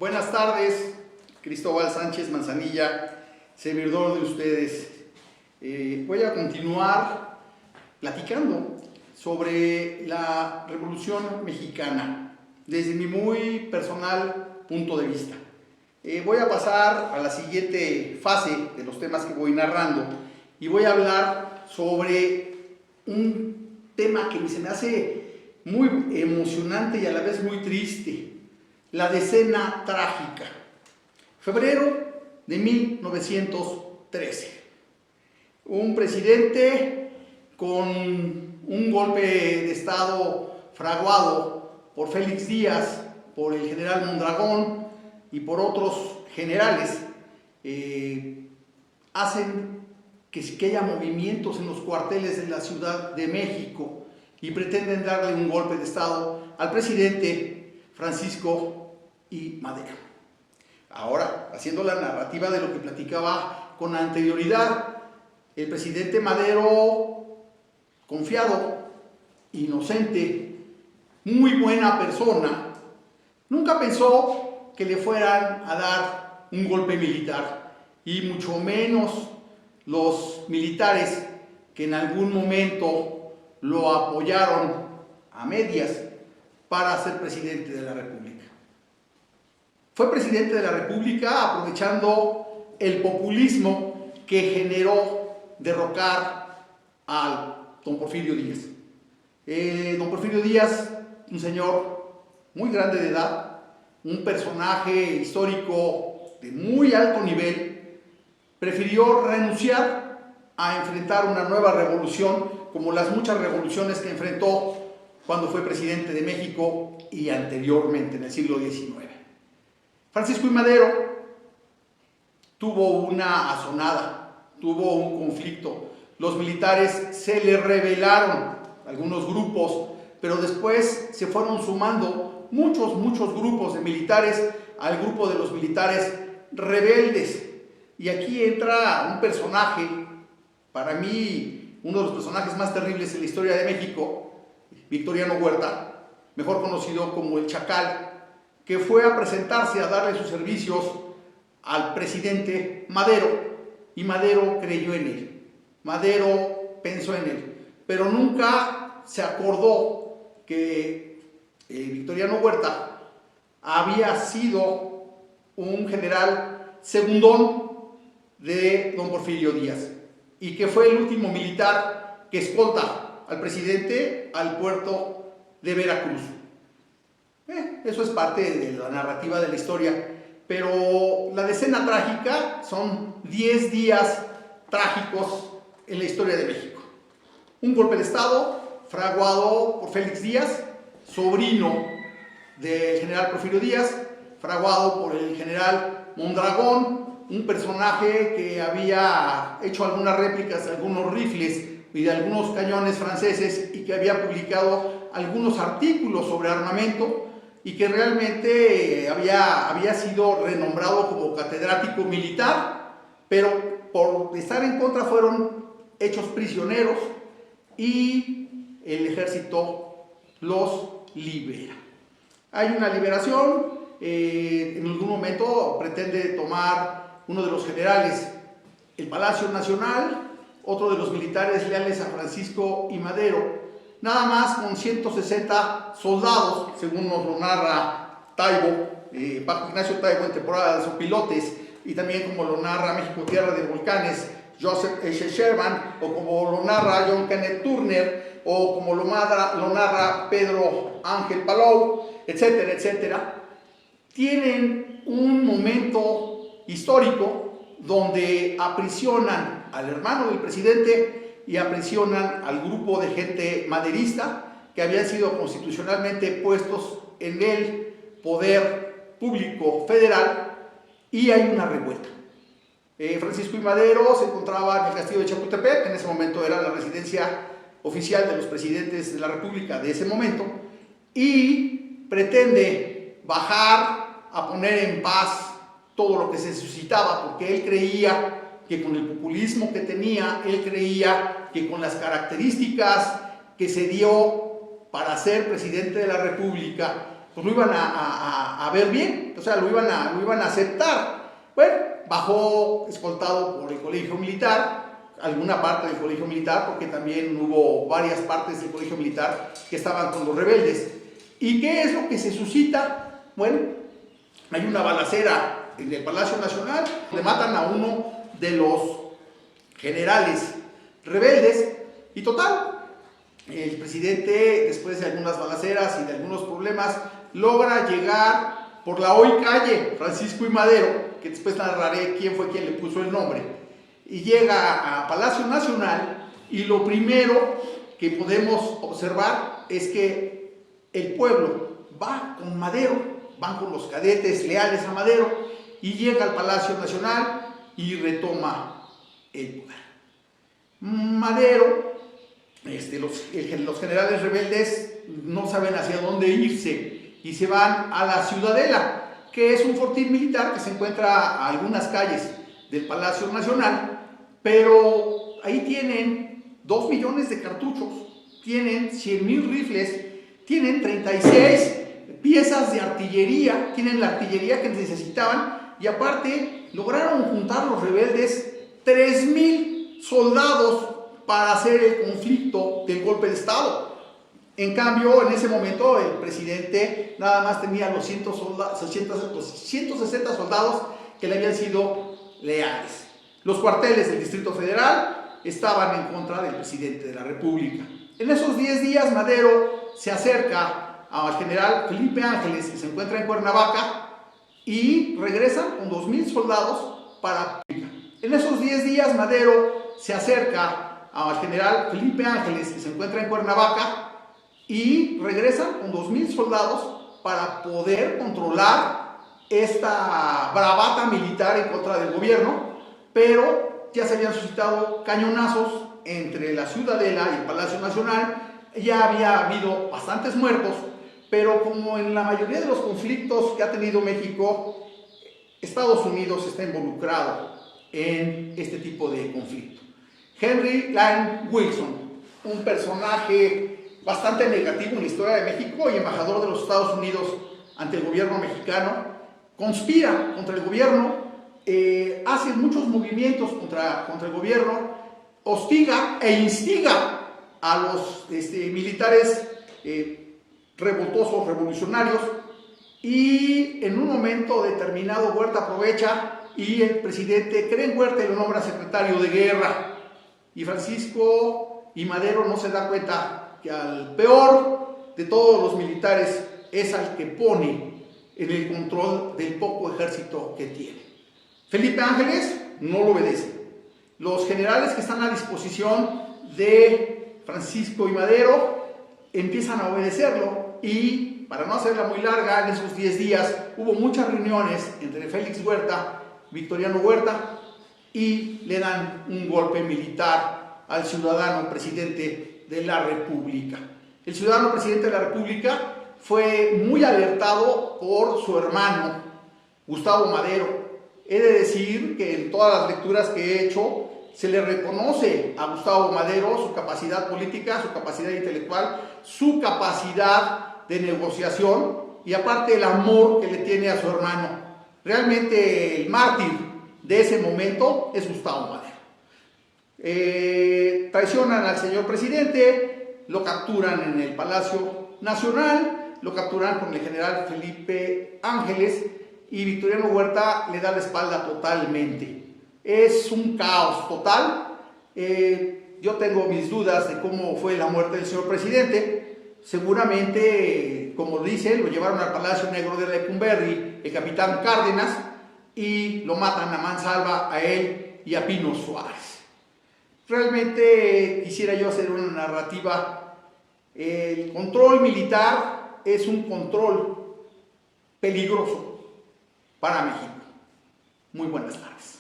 Buenas tardes, Cristóbal Sánchez Manzanilla, servidor de ustedes. Voy a continuar platicando sobre la Revolución Mexicana desde mi muy personal punto de vista. Voy a pasar a la siguiente fase de los temas que voy narrando y voy a hablar sobre un tema que se me hace muy emocionante y a la vez muy triste: la decena trágica. Febrero de 1913. Un presidente con un golpe de estado fraguado por Félix Díaz, por el general Mondragón y por otros generales, hacen que haya movimientos en los cuarteles de la Ciudad de México y pretenden darle un golpe de estado al presidente Francisco I. Madero. Ahora, haciendo la narrativa de lo que platicaba con anterioridad, el presidente Madero, confiado, inocente, muy buena persona, nunca pensó que le fueran a dar un golpe militar, y mucho menos los militares que en algún momento lo apoyaron a medias para ser presidente de la República. Fue presidente de la República aprovechando el populismo que generó derrocar al don Porfirio Díaz. Don Porfirio Díaz, un señor muy grande de edad, un personaje histórico de muy alto nivel, prefirió renunciar a enfrentar una nueva revolución como las muchas revoluciones que enfrentó cuando fue presidente de México y anteriormente en el siglo XIX. Francisco I. Madero tuvo una azonada, tuvo un conflicto. Los militares se le rebelaron, algunos grupos, pero después se fueron sumando muchos grupos de militares al grupo de los militares rebeldes. Y aquí entra un personaje, para mí, uno de los personajes más terribles en la historia de México, Victoriano Huerta, mejor conocido como el Chacal, que fue a presentarse a darle sus servicios al presidente Madero, y Madero creyó en él, Madero pensó en él, pero nunca se acordó que Victoriano Huerta había sido un general segundón de don Porfirio Díaz, y que fue el último militar que escolta al presidente al puerto de Veracruz. Eso es parte de la narrativa de la historia, pero la decena trágica son 10 días trágicos en la historia de México. Un golpe de estado fraguado por Félix Díaz, sobrino del general Porfirio Díaz, fraguado por el general Mondragón, un personaje que había hecho algunas réplicas de algunos rifles y de algunos cañones franceses y que había publicado algunos artículos sobre armamento, y que realmente había sido renombrado como catedrático militar, pero por estar en contra fueron hechos prisioneros y el ejército los libera. Hay una liberación, en algún momento pretende tomar uno de los generales el Palacio Nacional, otro de los militares leales a Francisco I. Madero, nada más con 160 soldados, según nos lo narra Taibo, Paco Ignacio Taibo en Temporada de Zopilotes, y también como lo narra México Tierra de Volcanes, Joseph H. Sherman, o como lo narra John Kenneth Turner, o como lo narra Pedro Ángel Palou, etcétera, etcétera. Tienen un momento histórico donde aprisionan al hermano del presidente y aprisionan al grupo de gente maderista que habían sido constitucionalmente puestos en el poder público federal, y hay una revuelta. Francisco I. Madero se encontraba en el castillo de Chapultepec, en ese momento era la residencia oficial de los presidentes de la República de ese momento, y pretende bajar a poner en paz todo lo que se suscitaba, porque él creía que con el populismo que tenía, él creía que con las características que se dio para ser presidente de la República, pues lo iban a ver bien, o sea, lo iban a aceptar. Bueno, bajó escoltado por el colegio militar, alguna parte del colegio militar, porque también hubo varias partes del colegio militar que estaban con los rebeldes. ¿Y qué es lo que se suscita? Bueno, hay una balacera en el Palacio Nacional, le matan a uno de los generales rebeldes y total, el presidente, después de algunas balaceras y de algunos problemas, logra llegar por la hoy calle Francisco y Madero, que después narraré quién fue quien le puso el nombre, y llega a Palacio Nacional, y lo primero que podemos observar es que el pueblo va con Madero, van con los cadetes leales a Madero, y llega al Palacio Nacional y retoma el poder. Madero, los generales rebeldes no saben hacia dónde irse y se van a la Ciudadela, que es un fortín militar que se encuentra a algunas calles del Palacio Nacional, pero ahí tienen 2 millones de cartuchos, tienen 100,000 rifles, tienen 36 piezas de artillería, tienen la artillería que necesitaban y aparte lograron juntar los rebeldes 3,000 soldados para hacer el conflicto del golpe de Estado. En cambio, en ese momento el presidente nada más tenía los 160 soldados que le habían sido leales. Los cuarteles del Distrito Federal estaban en contra del presidente de la República. En esos 10 días Madero se acerca al general Felipe Ángeles, que se encuentra en Cuernavaca, y regresan con 2,000 soldados para... En esos 10 días Madero se acerca al general Felipe Ángeles, que se encuentra en Cuernavaca, y regresan con 2,000 soldados para poder controlar esta bravata militar en contra del gobierno, pero ya se habían suscitado cañonazos entre la Ciudadela y el Palacio Nacional, ya había habido bastantes muertos, pero como en la mayoría de los conflictos que ha tenido México, Estados Unidos está involucrado en este tipo de conflicto. Henry Lane Wilson, un personaje bastante negativo en la historia de México y embajador de los Estados Unidos ante el gobierno mexicano, conspira contra el gobierno, hace muchos movimientos contra el gobierno, hostiga e instiga a los militares revoltosos, revolucionarios, y en un momento determinado Huerta aprovecha y el presidente cree en Huerta y lo nombra secretario de guerra. Y Francisco y Madero no se da cuenta que al peor de todos los militares es al que pone en el control del poco ejército que tiene. Felipe Ángeles no lo obedece. Los generales que están a disposición de Francisco y Madero empiezan a obedecerlo y, para no hacerla muy larga, en esos 10 días hubo muchas reuniones entre Félix Huerta, Victoriano Huerta, y le dan un golpe militar al ciudadano presidente de la República. El ciudadano presidente de la República fue muy alertado por su hermano, Gustavo Madero. He de decir que en todas las lecturas que he hecho se le reconoce a Gustavo Madero su capacidad política, su capacidad intelectual, su capacidad de negociación y aparte el amor que le tiene a su hermano. Realmente el mártir de ese momento es Gustavo Madero. Traicionan al señor presidente, lo capturan en el Palacio Nacional, lo capturan con el general Felipe Ángeles y Victoriano Huerta le da la espalda totalmente. Es un caos total. Yo tengo mis dudas de cómo fue la muerte del señor presidente. Seguramente, como dicen, lo llevaron al Palacio Negro de Lecumberri, el capitán Cárdenas, y lo matan a mansalva a él y a Pino Suárez. Realmente quisiera yo hacer una narrativa. El control militar es un control peligroso para México. Muy buenas tardes.